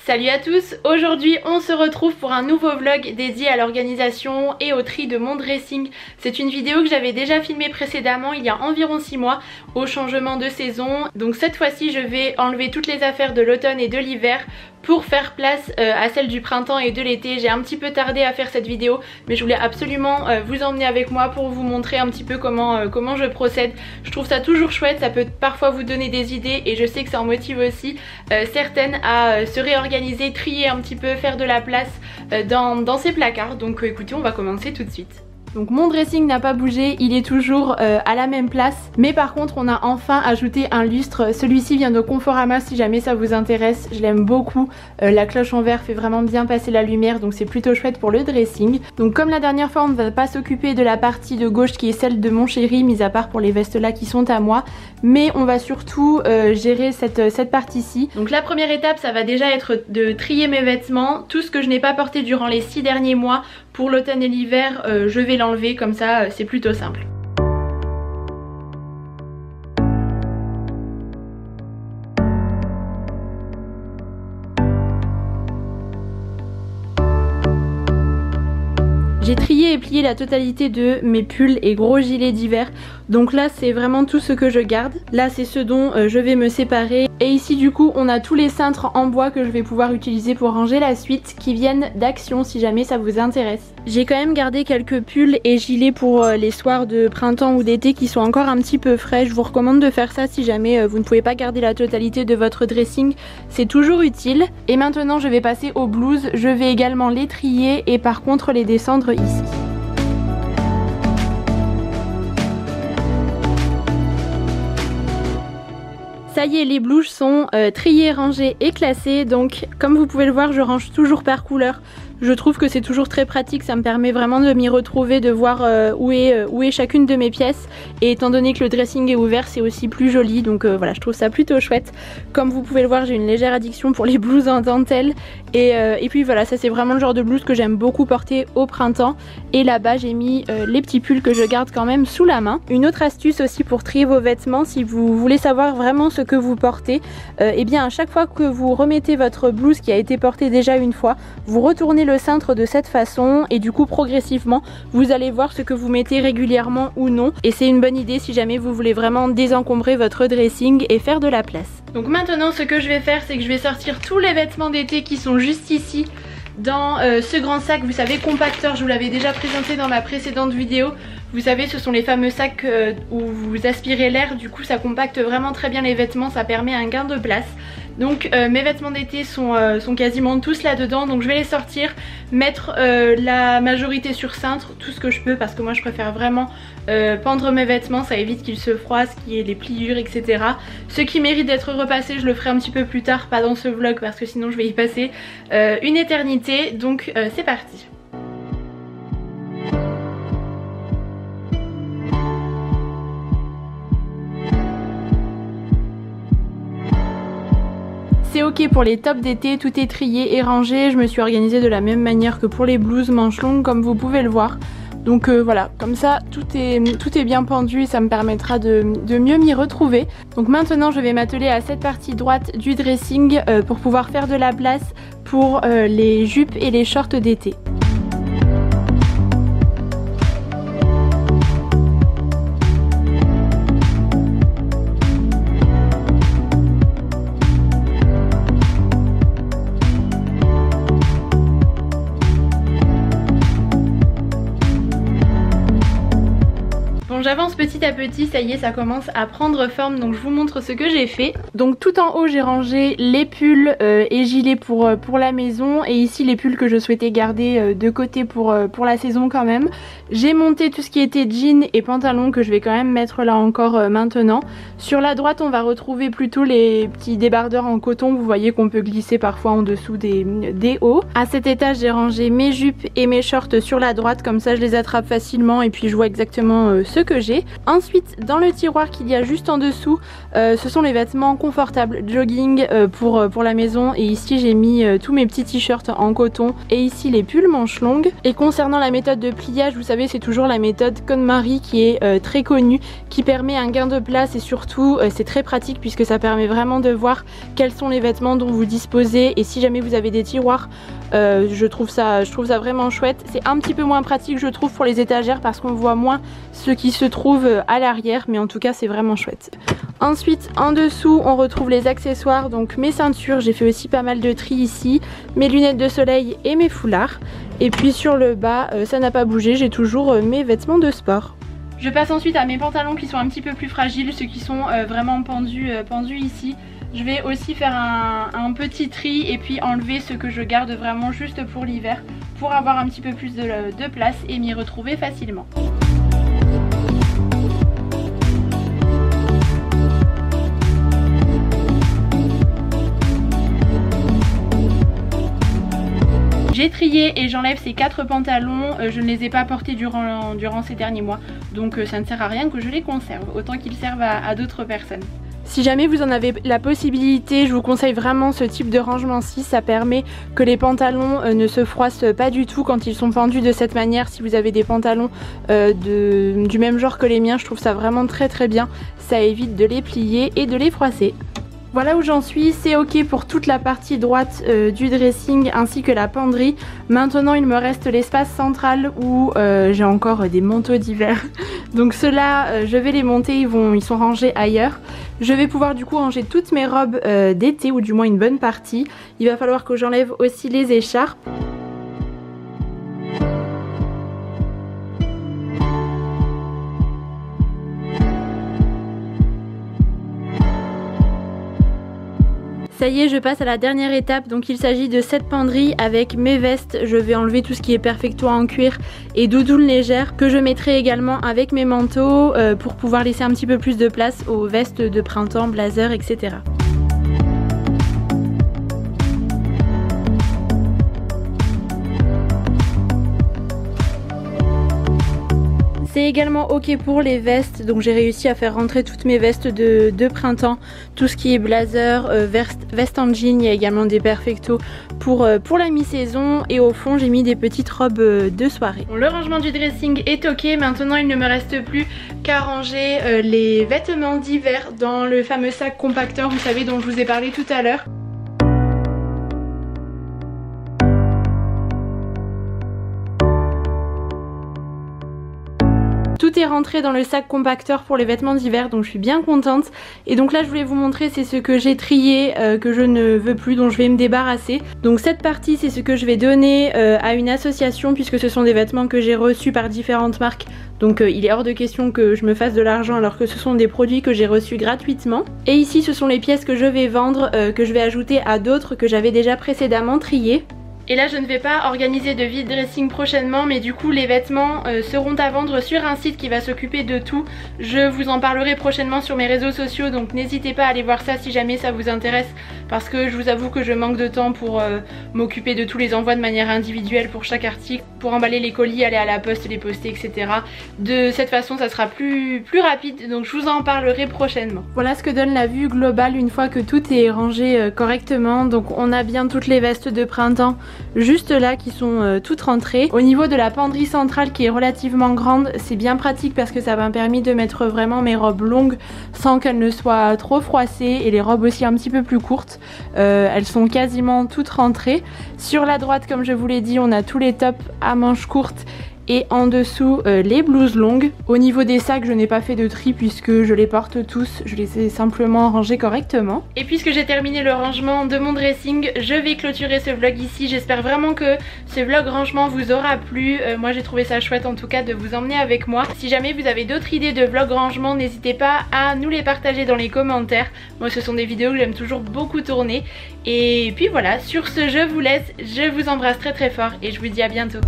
Salut à tous, aujourd'hui on se retrouve pour un nouveau vlog dédié à l'organisation et au tri de mon dressing. C'est une vidéo que j'avais déjà filmée précédemment il y a environ 6 mois au changement de saison. Donc cette fois-ci je vais enlever toutes les affaires de l'automne et de l'hiver pour faire place à celles du printemps et de l'été. J'ai un petit peu tardé à faire cette vidéo mais je voulais absolument vous emmener avec moi pour vous montrer un petit peu comment je procède. Je trouve ça toujours chouette, ça peut parfois vous donner des idées et je sais que ça en motive aussi certaines à se réorganiser, trier un petit peu, faire de la place dans ces placards. Donc écoutez, on va commencer tout de suite. Donc mon dressing n'a pas bougé, il est toujours à la même place. Mais par contre on a enfin ajouté un lustre. Celui-ci vient de Conforama si jamais ça vous intéresse. Je l'aime beaucoup. La cloche en verre fait vraiment bien passer la lumière. Donc c'est plutôt chouette pour le dressing. Donc comme la dernière fois on ne va pas s'occuper de la partie de gauche qui est celle de mon chéri, mis à part pour les vestes là qui sont à moi. Mais on va surtout gérer cette partie-ci. Donc la première étape ça va déjà être de trier mes vêtements. Tout ce que je n'ai pas porté durant les 6 derniers mois pour l'automne et l'hiver, je vais l'enlever comme ça, c'est plutôt simple. J'ai trié et plié la totalité de mes pulls et gros gilets d'hiver. Donc là c'est vraiment tout ce que je garde. Là c'est ce dont je vais me séparer. Et ici du coup on a tous les cintres en bois que je vais pouvoir utiliser pour ranger la suite, qui viennent d'Action si jamais ça vous intéresse. J'ai quand même gardé quelques pulls et gilets pour les soirs de printemps ou d'été qui sont encore un petit peu frais. Je vous recommande de faire ça si jamais vous ne pouvez pas garder la totalité de votre dressing. C'est toujours utile. Et maintenant je vais passer aux blouses. Je vais également les trier et par contre les descendre ici. Ça y est, les blouses sont triées, rangées et classées. Donc comme vous pouvez le voir, je range toujours par couleur. Je trouve que c'est toujours très pratique, ça me permet vraiment de m'y retrouver, de voir où est chacune de mes pièces. Et étant donné que le dressing est ouvert, c'est aussi plus joli, donc voilà, je trouve ça plutôt chouette. Comme vous pouvez le voir, j'ai une légère addiction pour les blouses en dentelle. Et puis voilà, ça c'est vraiment le genre de blouse que j'aime beaucoup porter au printemps. Et là-bas j'ai mis les petits pulls que je garde quand même sous la main. Une autre astuce aussi pour trier vos vêtements, si vous voulez savoir vraiment ce que vous portez, et bien à chaque fois que vous remettez votre blouse qui a été portée déjà une fois, vous retournez le cintre de cette façon et du coup progressivement vous allez voir ce que vous mettez régulièrement ou non, et c'est une bonne idée si jamais vous voulez vraiment désencombrer votre dressing et faire de la place. Donc maintenant ce que je vais faire, c'est que je vais sortir tous les vêtements d'été qui sont juste ici dans ce grand sac, vous savez, compacteur. Je vous l'avais déjà présenté dans ma précédente vidéo. Vous savez, ce sont les fameux sacs où vous aspirez l'air, du coup ça compacte vraiment très bien les vêtements, ça permet un gain de place. Donc mes vêtements d'été sont quasiment tous là-dedans, donc je vais les sortir, mettre la majorité sur cintre, tout ce que je peux, parce que moi je préfère vraiment pendre mes vêtements, ça évite qu'ils se froissent, qu'il y ait les pliures, etc. Ce qui mérite d'être repassé, je le ferai un petit peu plus tard, pas dans ce vlog, parce que sinon je vais y passer une éternité, donc c'est parti. C'est ok pour les tops d'été, tout est trié et rangé. Je me suis organisée de la même manière que pour les blouses manches longues comme vous pouvez le voir. Donc voilà, comme ça tout est bien pendu et ça me permettra de mieux m'y retrouver. Donc maintenant je vais m'atteler à cette partie droite du dressing pour pouvoir faire de la place pour les jupes et les shorts d'été. J'avance petit à petit, ça y est, ça commence à prendre forme, donc je vous montre ce que j'ai fait. Donc tout en haut j'ai rangé les pulls et gilets pour la maison, et ici les pulls que je souhaitais garder de côté pour la saison quand même. J'ai monté tout ce qui était jeans et pantalons que je vais quand même mettre là encore maintenant. Sur la droite on va retrouver plutôt les petits débardeurs en coton, vous voyez qu'on peut glisser parfois en dessous des hauts. À cet étage j'ai rangé mes jupes et mes shorts sur la droite, comme ça je les attrape facilement et puis je vois exactement ce que que j'ai. Ensuite dans le tiroir qu'il y a juste en dessous, ce sont les vêtements confortables jogging pour la maison, et ici j'ai mis tous mes petits t-shirts en coton et ici les pulls manches longues. Et concernant la méthode de pliage, vous savez c'est toujours la méthode KonMari qui est très connue, qui permet un gain de place et surtout c'est très pratique puisque ça permet vraiment de voir quels sont les vêtements dont vous disposez, et si jamais vous avez des tiroirs, je trouve ça vraiment chouette. C'est un petit peu moins pratique je trouve pour les étagères parce qu'on voit moins ce qui se trouve à l'arrière, mais en tout cas c'est vraiment chouette. Ensuite en dessous on retrouve les accessoires, donc mes ceintures, j'ai fait aussi pas mal de tri ici, mes lunettes de soleil et mes foulards. Et puis sur le bas ça n'a pas bougé, j'ai toujours mes vêtements de sport. Je passe ensuite à mes pantalons qui sont un petit peu plus fragiles, ceux qui sont vraiment pendus ici. Je vais aussi faire un petit tri et puis enlever ce que je garde vraiment juste pour l'hiver, pour avoir un petit peu plus de place et m'y retrouver facilement. J'ai trié et j'enlève ces 4 pantalons, je ne les ai pas portés durant ces derniers mois, donc ça ne sert à rien que je les conserve, autant qu'ils servent à d'autres personnes. Si jamais vous en avez la possibilité, je vous conseille vraiment ce type de rangement-ci, ça permet que les pantalons ne se froissent pas du tout quand ils sont pendus de cette manière. Si vous avez des pantalons du même genre que les miens, je trouve ça vraiment très bien, ça évite de les plier et de les froisser. Voilà où j'en suis, c'est ok pour toute la partie droite du dressing ainsi que la penderie. Maintenant il me reste l'espace central où j'ai encore des manteaux d'hiver. Donc ceux-là je vais les monter, ils sont rangés ailleurs. Je vais pouvoir du coup ranger toutes mes robes d'été, ou du moins une bonne partie. Il va falloir que j'enlève aussi les écharpes. Ça y est, je passe à la dernière étape, donc il s'agit de cette penderie avec mes vestes. Je vais enlever tout ce qui est perfecto en cuir et doudoune légère que je mettrai également avec mes manteaux pour pouvoir laisser un petit peu plus de place aux vestes de printemps, blazers, etc. C'est également ok pour les vestes, donc j'ai réussi à faire rentrer toutes mes vestes de printemps, tout ce qui est blazer, veste en jean, il y a également des perfectos pour la mi-saison, et au fond j'ai mis des petites robes de soirée. Bon, le rangement du dressing est ok, maintenant il ne me reste plus qu'à ranger les vêtements d'hiver dans le fameux sac compacteur, vous savez, dont je vous ai parlé tout à l'heure. Tout est rentré dans le sac compacteur pour les vêtements d'hiver, donc je suis bien contente. Et donc là je voulais vous montrer, c'est ce que j'ai trié, que je ne veux plus, dont je vais me débarrasser. Donc cette partie c'est ce que je vais donner à une association, puisque ce sont des vêtements que j'ai reçus par différentes marques. Donc il est hors de question que je me fasse de l'argent alors que ce sont des produits que j'ai reçus gratuitement. Et ici ce sont les pièces que je vais vendre, que je vais ajouter à d'autres que j'avais déjà précédemment triées. Et là je ne vais pas organiser de vide dressing prochainement, mais du coup les vêtements seront à vendre sur un site qui va s'occuper de tout. Je vous en parlerai prochainement sur mes réseaux sociaux, donc n'hésitez pas à aller voir ça si jamais ça vous intéresse, parce que je vous avoue que je manque de temps pour m'occuper de tous les envois de manière individuelle pour chaque article, pour emballer les colis, aller à la poste, les poster, etc. De cette façon ça sera plus rapide, donc je vous en parlerai prochainement. Voilà ce que donne la vue globale une fois que tout est rangé correctement. Donc on a bien toutes les vestes de printemps juste là qui sont toutes rentrées. Au niveau de la penderie centrale qui est relativement grande, c'est bien pratique parce que ça m'a permis de mettre vraiment mes robes longues sans qu'elles ne soient trop froissées, et les robes aussi un petit peu plus courtes. Elles sont quasiment toutes rentrées. Sur la droite, comme je vous l'ai dit, on a tous les tops à manches courtes et en dessous les blouses longues. Au niveau des sacs, je n'ai pas fait de tri puisque je les porte tous, je les ai simplement rangés correctement. Et puisque j'ai terminé le rangement de mon dressing, je vais clôturer ce vlog ici. J'espère vraiment que ce vlog rangement vous aura plu. Moi j'ai trouvé ça chouette en tout cas de vous emmener avec moi. Si jamais vous avez d'autres idées de vlog rangement, n'hésitez pas à nous les partager dans les commentaires. Moi ce sont des vidéos que j'aime toujours beaucoup tourner. Et puis voilà, sur ce je vous laisse, je vous embrasse très fort et je vous dis à bientôt.